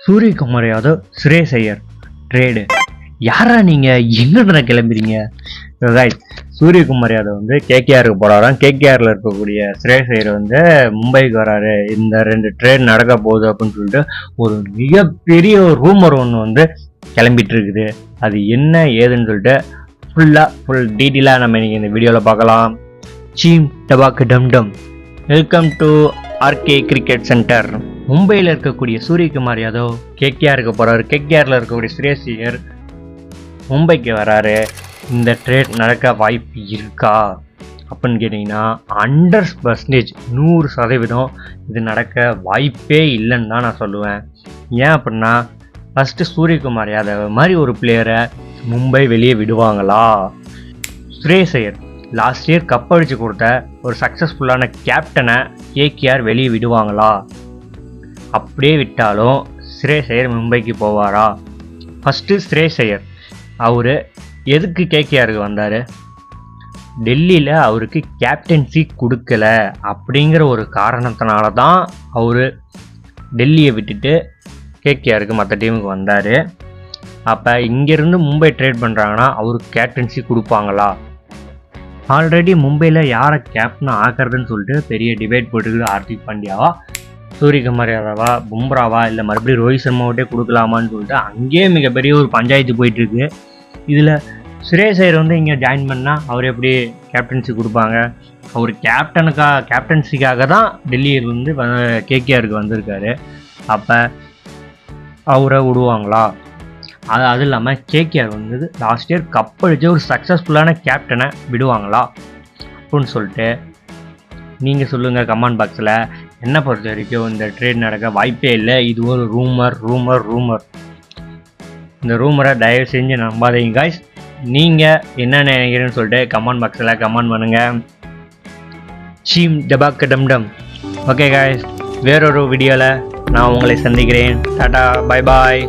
சூரியகுமார் யாதவ் ஸ்ரேயஸ் Iyer trade. யாரா நீங்கள் எங்கே கிளம்புறீங்க? சூரியகுமார் யாதவ் வந்து கேகேஆருக்கு போகிறாராம். கேகேஆரில் இருக்கக்கூடிய ஸ்ரேயஸ் ஐயர் வந்து மும்பைக்கு வராரு. இந்த 2 ட்ரேட் நடக்க போகுது அப்படின்னு சொல்லிட்டு ஒரு மிகப்பெரிய ரூமர் ஒன்று வந்து கிளம்பிட்டு இருக்குது. அது என்ன ஏதுன்னு சொல்லிட்டு ஃபுல் டீட்டெயிலாக நம்ம இன்னைக்கு இந்த வீடியோவில் பார்க்கலாம். சீம் டபாக்கு டம் டம். Welcome to RK cricket centre. மும்பையில் இருக்கக்கூடிய சூரியகுமார் யாதவ் கேகேஆருக்கு போகிறாரு. கேகேஆரில் இருக்கக்கூடிய ஸ்ரேயஸ் ஐயர் மும்பைக்கு வராரு. இந்த ட்ரேட் நடக்க வாய்ப்பு இருக்கா அப்படின்னு கேட்டிங்கன்னா 100% 100% இது நடக்க வாய்ப்பே இல்லைன்னு தான் நான் சொல்லுவேன். ஏன் அப்படின்னா ஃபஸ்ட்டு சூரியகுமார் யாதவ் மாதிரி ஒரு பிளேயரை மும்பை வெளியே விடுவாங்களா? ஸ்ரேயஸ் ஐயர் லாஸ்ட் இயர் கப் அடித்து கொடுத்த ஒரு சக்ஸஸ்ஃபுல்லான கேப்டனை கேகேஆர் வெளியே விடுவாங்களா? அப்படியே விட்டாலும் ஸ்ரேயஸ் ஐயர் மும்பைக்கு போவாரா? ஃபஸ்ட்டு ஸ்ரேயஸ் ஐயர் அவர் எதுக்கு கேகேஆருக்கு வந்தார்? டெல்லியில் அவருக்கு கேப்டன்சி கொடுக்கல அப்படிங்கிற ஒரு காரணத்தினால தான் அவர் டெல்லியை விட்டுட்டு கேகேஆருக்கு மற்ற டீமுக்கு வந்தார். அப்போ இங்கேருந்து மும்பை ட்ரேட் பண்ணுறாங்கன்னா அவருக்கு கேப்டன்சி கொடுப்பாங்களா? ஆல்ரெடி மும்பையில் யாரை கேப்டனாக ஆக்கிறதுன்னு சொல்லிட்டு பெரிய டிபேட் போட்டுக்கிட்டு ஹார்திக் பாண்டியாவா, சூரியகுமார் யாதவா, பும்ராவா, இல்லை மறுபடியும் ரோஹித் சர்மாவிட்டே கொடுக்கலாமான்னு சொல்லிட்டு அங்கேயே மிகப்பெரிய ஒரு பஞ்சாயத்து போயிட்டுருக்கு. இதில் ஸ்ரேயஸ் ஐயர் வந்து இங்கே ஜாயின் பண்ணால் அவர் எப்படி கேப்டன்சி கொடுப்பாங்க? அவர் கேப்டன்சிக்காக தான் டெல்லியிலேருந்து கேகேஆருக்கு வந்திருக்காரு. அப்போ அவரை விடுவாங்களா? அது இல்லாமல் கேகேஆர் வந்து லாஸ்ட் இயர் கப் அடித்த ஒரு சக்ஸஸ்ஃபுல்லான கேப்டனை விடுவாங்களா அப்படின்னு சொல்லிட்டு நீங்கள் சொல்லுங்கள் கமெண்ட் பாக்ஸில். என்னை பொறுத்த வரைக்கும் இந்த ட்ரேட் நடக்க வாய்ப்பே இல்லை. இது ஒரு ரூமர். இந்த ரூமரை தயவு செஞ்சு நம்பாதீங்க காய்ஸ். நீங்கள் என்ன நினைக்கிறேன்னு சொல்லிட்டு கமெண்ட் பாக்ஸில் கமெண்ட் பண்ணுங்கள். சீம் டபாக்கு டம் டம். ஓகே காய்ஸ், வேறொரு வீடியோவில் நான் உங்களை சந்திக்கிறேன். Tata, bye bye.